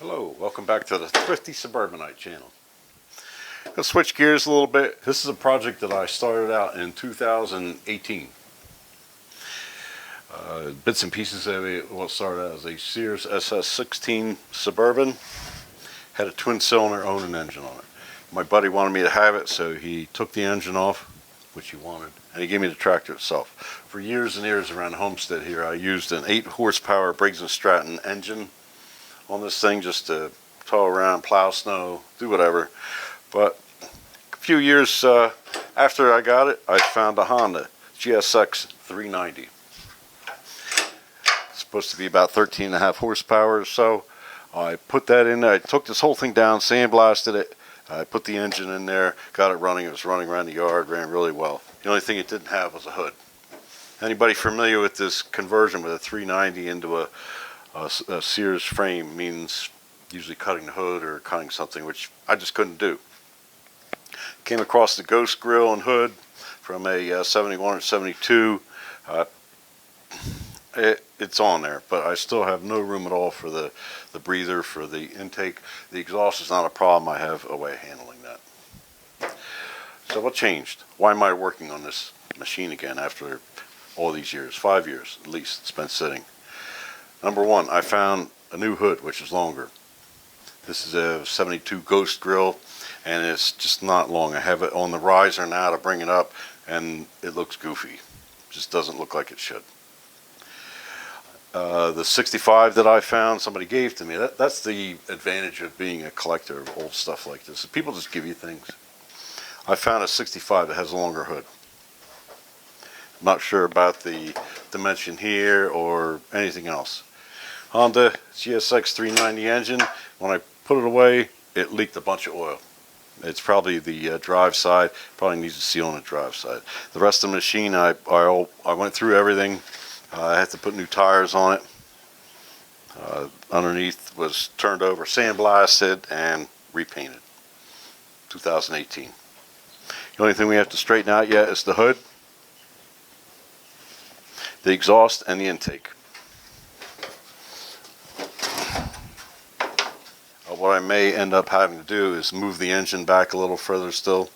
Hello, welcome back to the Thrifty Suburbanite channel. I'm going to switch gears a little bit. This is a project that I started out in 2018. Bits and pieces of it started out as a Sears SS16 Suburban. Had a twin cylinder Onan engine on it. My buddy wanted me to have it, so he took the engine off, which he wanted, and he gave me the tractor itself. For years and years around the homestead here, I used an 8 horsepower Briggs & Stratton engine on this thing just to tow around, plow snow, do whatever. But a few years after I got it, I found a Honda GSX 390. It's supposed to be about 13.5 horsepower or so. I put that in there. I took this whole thing down, sandblasted it. I put the engine in there, got it running. It was running around the yard, ran really well. The only thing it didn't have was a hood. Anybody familiar with this conversion with a 390 into a Sears frame means usually cutting the hood or cutting something, which I just couldn't do. Came across the Ghost grill and hood from a 71 or 72. It's on there, but I still have no room at all for the breather, for the intake. The exhaust is not a problem. I have a way of handling that. So what changed? Why am I working on this machine again after all these years? 5 years at least it's been sitting. Number one, I found a new hood, which is longer. This is a 72 Ghost grill, and it's just not long. I have it on the riser now to bring it up, and it looks goofy. It just doesn't look like it should. The 65 that I found, somebody gave to me. That's the advantage of being a collector of old stuff like this. People just give you things. I found a 65 that has a longer hood. I'm not sure about the dimension here or anything else. Honda GSX 390 engine. When I put it away, it leaked a bunch of oil. It's probably the drive side. Probably needs a seal on the drive side. The rest of the machine, I went through everything. I had to put new tires on it. Underneath was turned over, sandblasted, and repainted. 2018. The only thing we have to straighten out yet is the hood, the exhaust, and the intake. What I may end up having to do is move the engine back a little further still.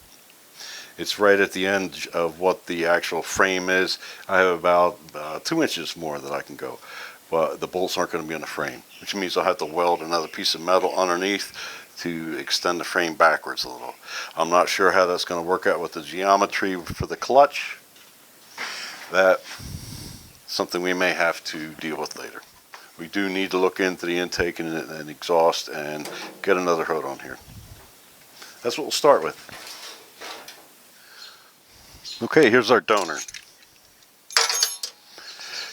It's right at the end of what the actual frame is. I have about 2 inches more that I can go, but the bolts aren't going to be on the frame, which means I'll have to weld another piece of metal underneath to extend the frame backwards a little. I'm not sure how that's going to work out with the geometry for the clutch. That's something we may have to deal with later. We do need to look into the intake and exhaust and get another hood on here. That's what we'll start with. Okay, here's our donor.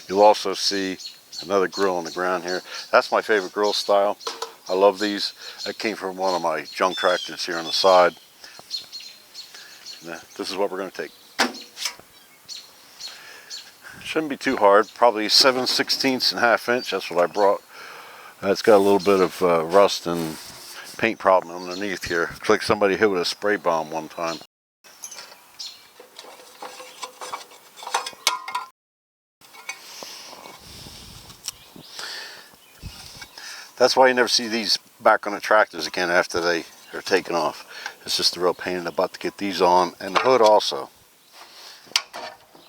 You'll also see another grill on the ground here. That's my favorite grill style. I love these. That came from one of my junk tractors here on the side. This is what we're going to take. Shouldn't be too hard. Probably 7/16 and 1/2 inch. That's what I brought. It's got a little bit of rust and paint problem underneath here. Looks like somebody hit with a spray bomb one time. That's why you never see these back on the tractors again after they are taken off. It's just a real pain in the butt to get these on, and the hood also.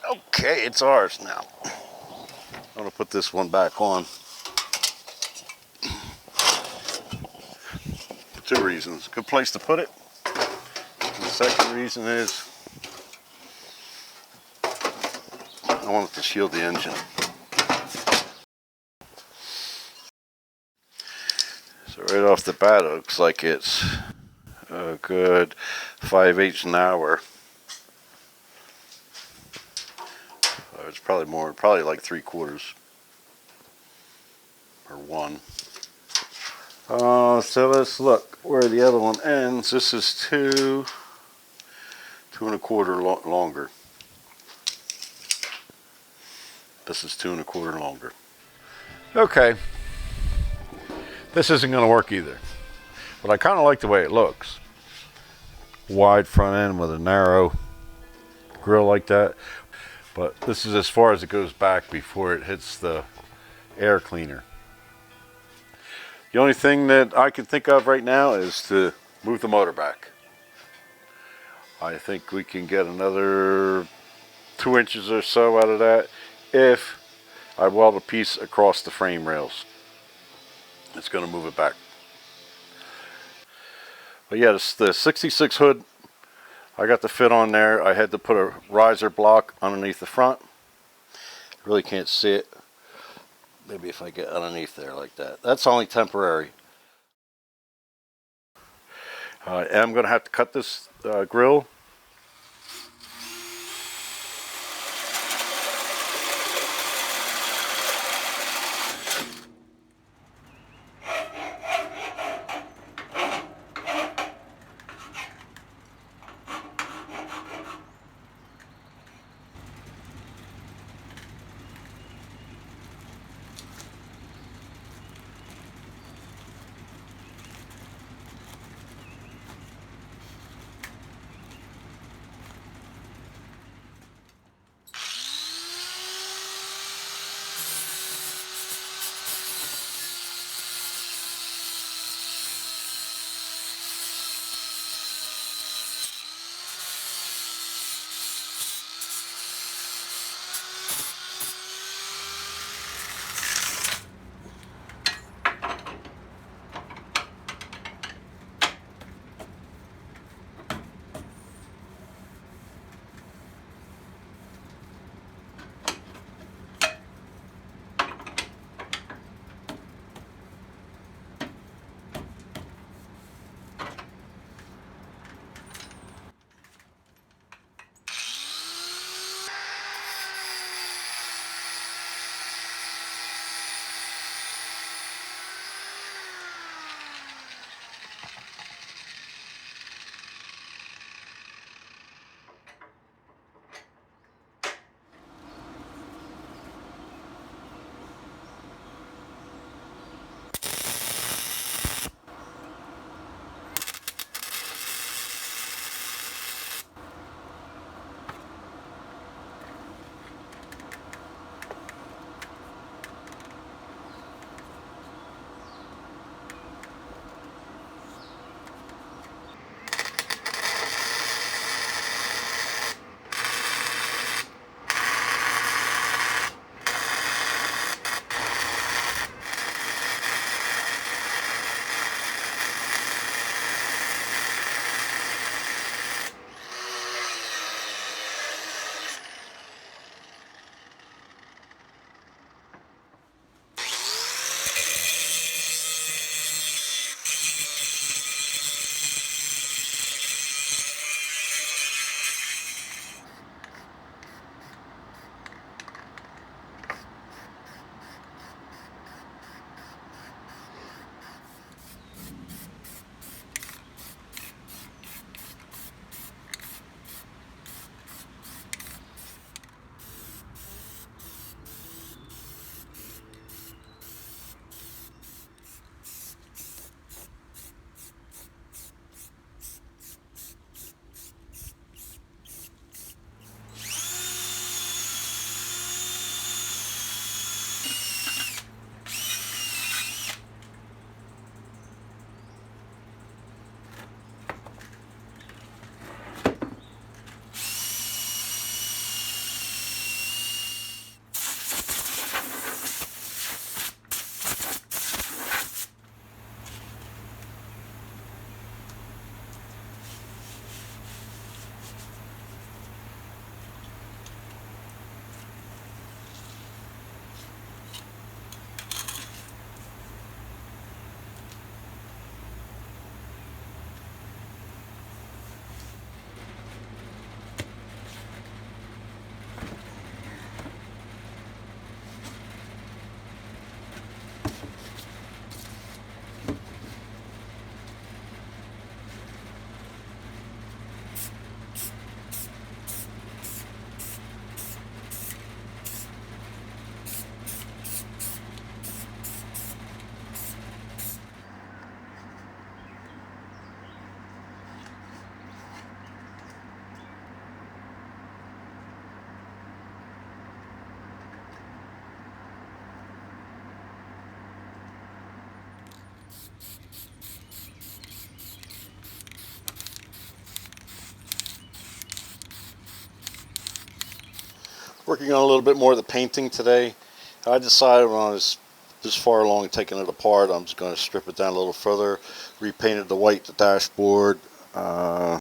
Okay, it's ours now. I'm going to put this one back on. 2 reasons. Good place to put it. And the second reason is I want it to shield the engine. So right off the bat, it looks like it's a good 5/8 an hour. It's probably more, probably like 3/4 or 1. So let's look where the other one ends. This is 2 1/4 longer. This is 2 1/4 longer. Okay. This isn't going to work either, but I kind of like the way it looks. Wide front end with a narrow grill like that. But this is as far as it goes back before it hits the air cleaner. The only thing that I can think of right now is to move the motor back. I think we can get another 2 inches or so out of that if I weld a piece across the frame rails. It's going to move it back. But yeah, the 66 hood, I got the fit on there. I had to put a riser block underneath the front. Really can't see it. Maybe if I get underneath there like that. That's only temporary. And I'm going to have to cut this grill. Working on a little bit more of the painting today. I decided when I was this far along taking it apart, I'm just going to strip it down a little further. Repainted the white the dashboard. Let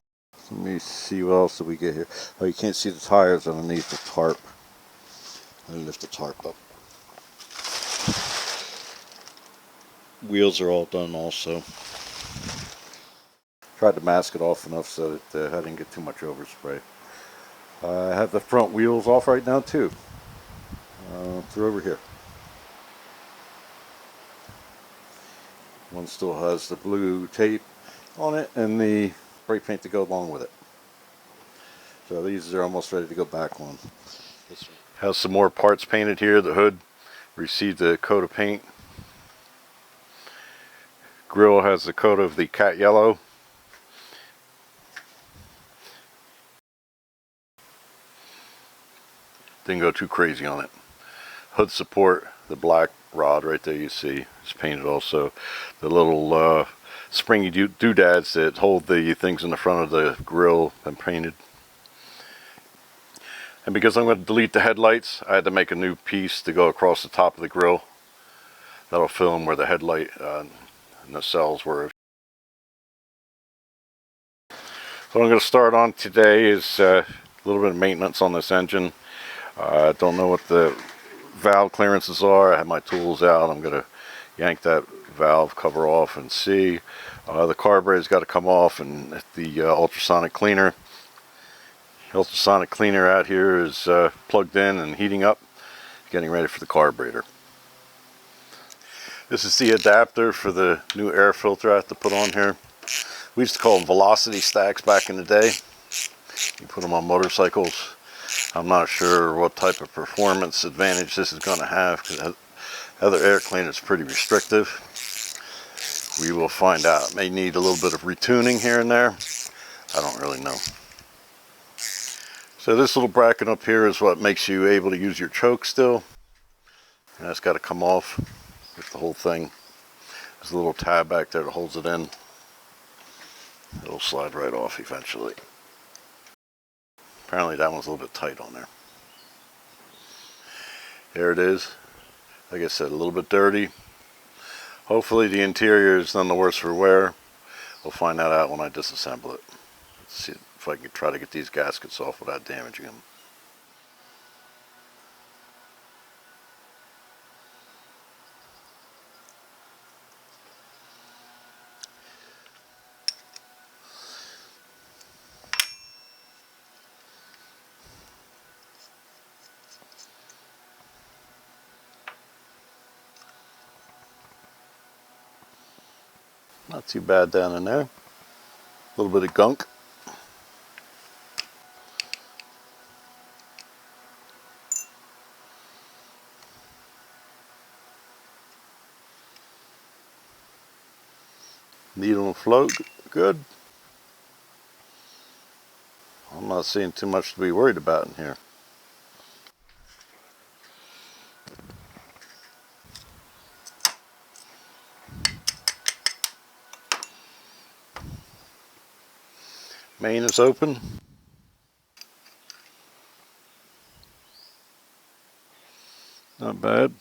me see what else did we get here. Oh, you can't see the tires underneath the tarp. Let me lift the tarp up. Wheels are all done also. Tried to mask it off enough so that I didn't get too much overspray. I have the front wheels off right now too. They're over here. One still has the blue tape on it and the spray paint to go along with it. So these are almost ready to go back on. Has some more parts painted here. The hood received a coat of paint. Grill has the coat of the cat yellow. Didn't go too crazy on it. Hood support, the black rod right there you see is painted also. The little springy doodads that hold the things in the front of the grill and painted. And because I'm going to delete the headlights, I had to make a new piece to go across the top of the grill. That'll film where the headlight and the cells were. What I'm going to start on today is a little bit of maintenance on this engine. I don't know what the valve clearances are. I have my tools out. I'm going to yank that valve cover off and see. The carburetor's got to come off, and the ultrasonic cleaner. The ultrasonic cleaner out here is plugged in and heating up, getting ready for the carburetor. This is the adapter for the new air filter I have to put on here. We used to call them velocity stacks back in the day. You put them on motorcycles. I'm not sure what type of performance advantage this is going to have because other air cleaner is pretty restrictive. We will find out. It may need a little bit of retuning here and there. I don't really know. So this little bracket up here is what makes you able to use your choke still. And that's got to come off with the whole thing. There's a little tab back there that holds it in. It'll slide right off eventually. Apparently that one's a little bit tight on there. There it is. Like I said, a little bit dirty. Hopefully the interior is none the worse for wear. We'll find that out when I disassemble it. Let's see if I can try to get these gaskets off without damaging them. Not too bad down in there. A little bit of gunk. Needle and float, good. I'm not seeing too much to be worried about in here. Main is open. Not bad.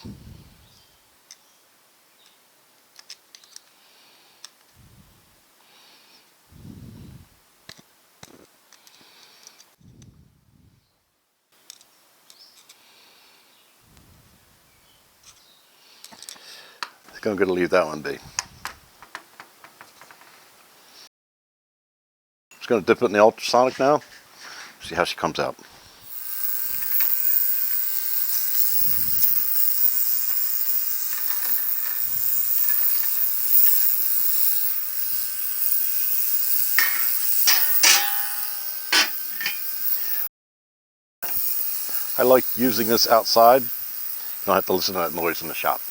I think I'm going to leave that one be. Just going to dip it in the ultrasonic now. See how she comes out. I like using this outside. You don't have to listen to that noise in the shop.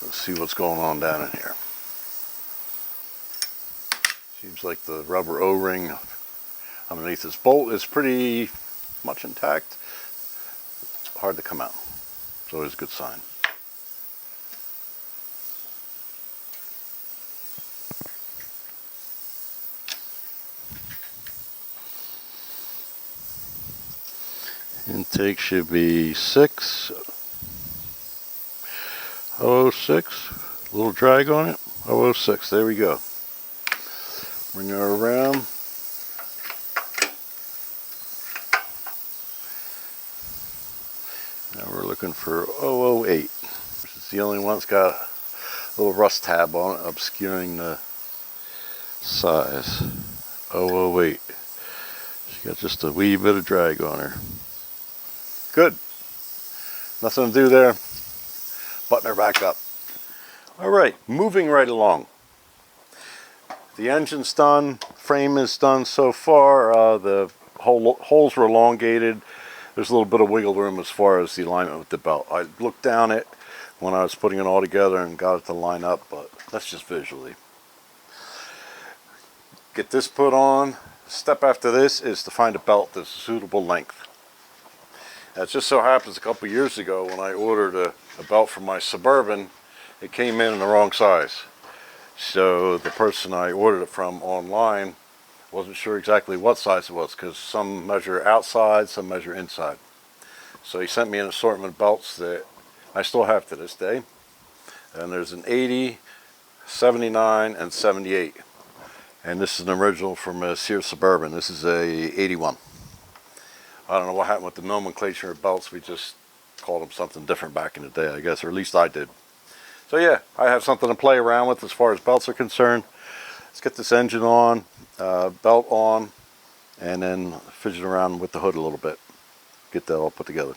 Let's see what's going on down in here. Seems like the rubber O-ring underneath this bolt is pretty much intact. It's hard to come out. It's always a good sign. Intake should be 606. A little drag on it. 006. There we go. Bring her around. Now we're looking for 008. This is the only one that's got a little rust tab on it, obscuring the size. 008. She got just a wee bit of drag on her. Good. Nothing to do there. Button her back up. All right, moving right along. The engine's done, frame is done so far. The holes were elongated. There's a little bit of wiggle room as far as the alignment with the belt. I looked down it when I was putting it all together and got it to line up, but that's just visually. Get this put on. Step after this is to find a belt that's a suitable length. It just so happens a couple years ago when I ordered a belt for my Suburban, it came in the wrong size. So the person I ordered it from online wasn't sure exactly what size it was, because some measure outside, some measure inside. So he sent me an assortment of belts that I still have to this day. And there's an 80, 79, and 78. And this is an original from a Sears Suburban. This is a 81. I don't know what happened with the nomenclature of belts. We just called them something different back in the day, I guess, or at least I did. So yeah, I have something to play around with as far as belts are concerned. Let's get this engine on, belt on, and then fidget around with the hood a little bit. Get that all put together.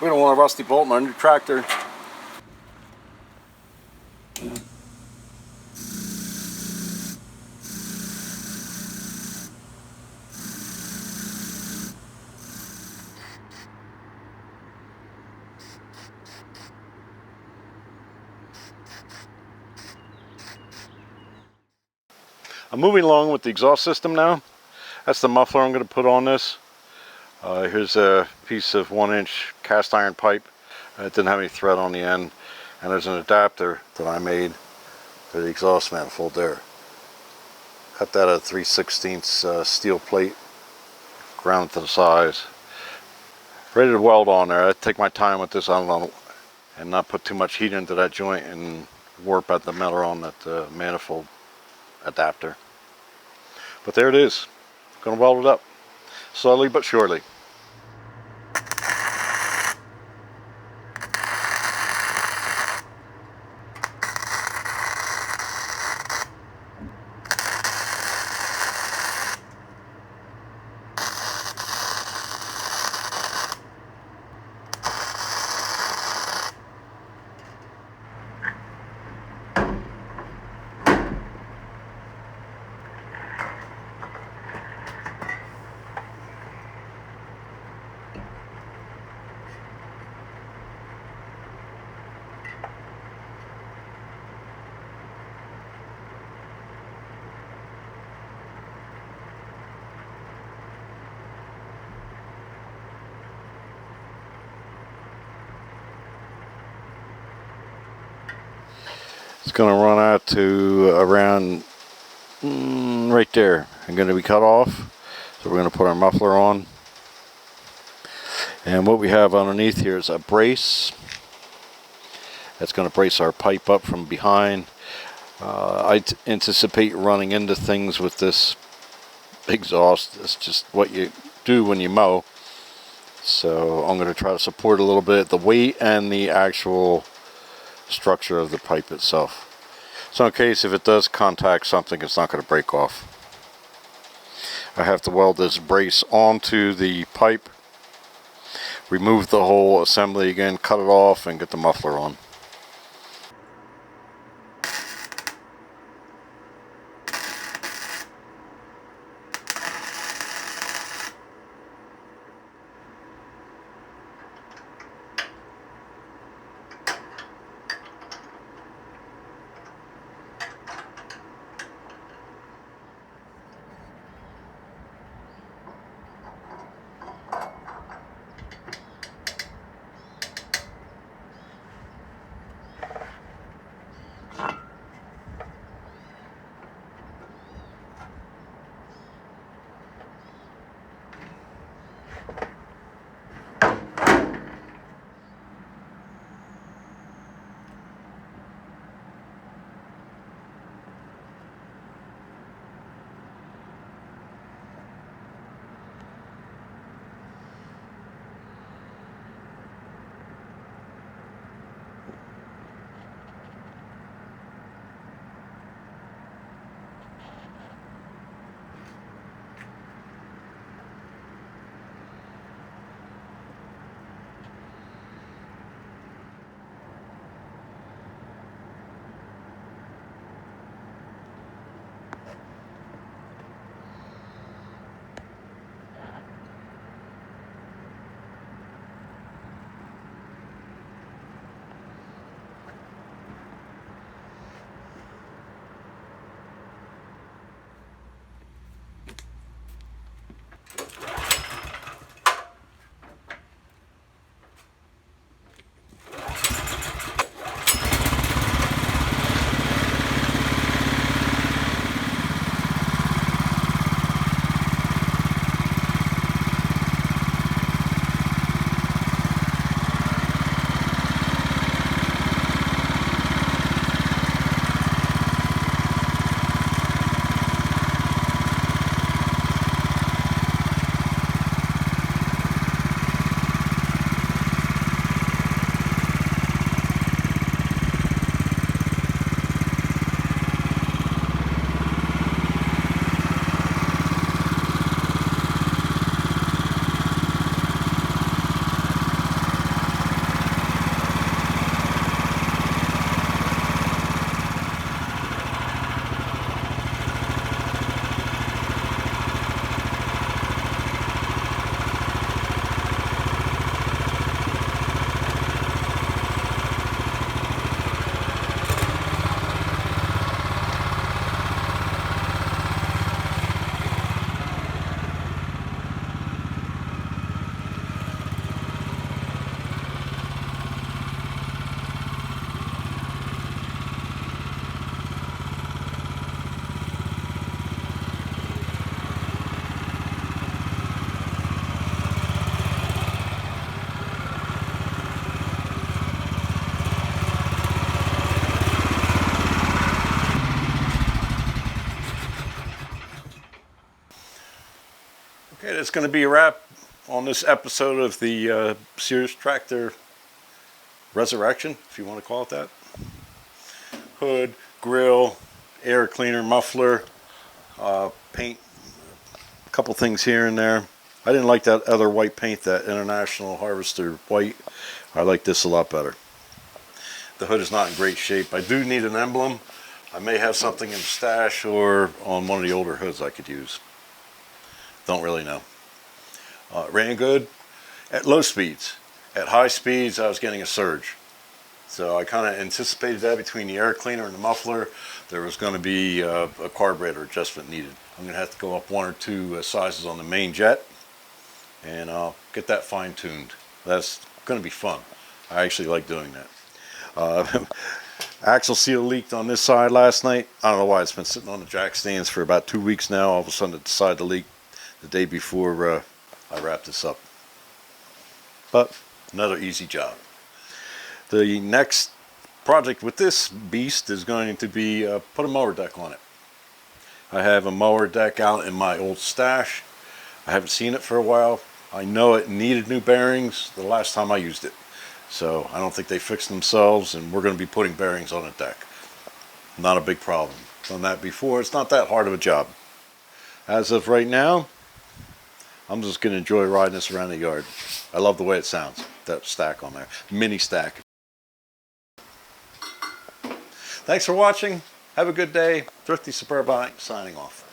We don't want a rusty bolt in our new tractor. I'm moving along with the exhaust system now. That's the muffler I'm going to put on this. Here's a piece of 1-inch cast iron pipe. It didn't have any thread on the end. And there's an adapter that I made for the exhaust manifold there. Cut that at a 3/16 steel plate, ground to the size. Ready to weld on there. I take my time with this, I don't know, and not put too much heat into that joint and warp at the metal on that manifold adapter. But there it is. Gonna weld it up slowly but surely. It's going to run out to around right there. I'm going to be cut off. So we're going to put our muffler on. And what we have underneath here is a brace. That's going to brace our pipe up from behind. I anticipate running into things with this exhaust. It's just what you do when you mow. So I'm going to try to support a little bit the weight and the actual structure of the pipe itself. So in case if it does contact something, it's not going to break off. I have to weld this brace onto the pipe, remove the whole assembly again, cut it off, and get the muffler on. it's going to be a wrap on this episode of the Sears tractor resurrection, if you want to call it that. Hood, grill, air cleaner, muffler, paint, a couple things here and there. I didn't like that other white paint, that International Harvester white. I like this a lot better. The hood is not in great shape. I do need an emblem. I may have something in the stash or on one of the older hoods I could use. Don't really know. Ran good at low speeds. At high speeds, I was getting a surge. So I kind of anticipated that between the air cleaner and the muffler, there was going to be a carburetor adjustment needed. I'm going to have to go up 1 or 2 sizes on the main jet and get that fine-tuned. That's going to be fun. I actually like doing that. Axle seal leaked on this side last night. I don't know why. It's been sitting on the jack stands for about 2 weeks now. All of a sudden it decided to leak the day before I wrapped this up. But another easy job. The next project with this beast is going to be put a mower deck on it. I have a mower deck out in my old stash. I haven't seen it for a while. I know it needed new bearings the last time I used it. So I don't think they fixed themselves, and we're going to be putting bearings on the deck. Not a big problem. Done that before. It's not that hard of a job. As of right now, I'm just going to enjoy riding this around the yard. I love the way it sounds, that stack on there. Mini stack. Thanks for watching. Have a good day. Thrifty Suburban signing off.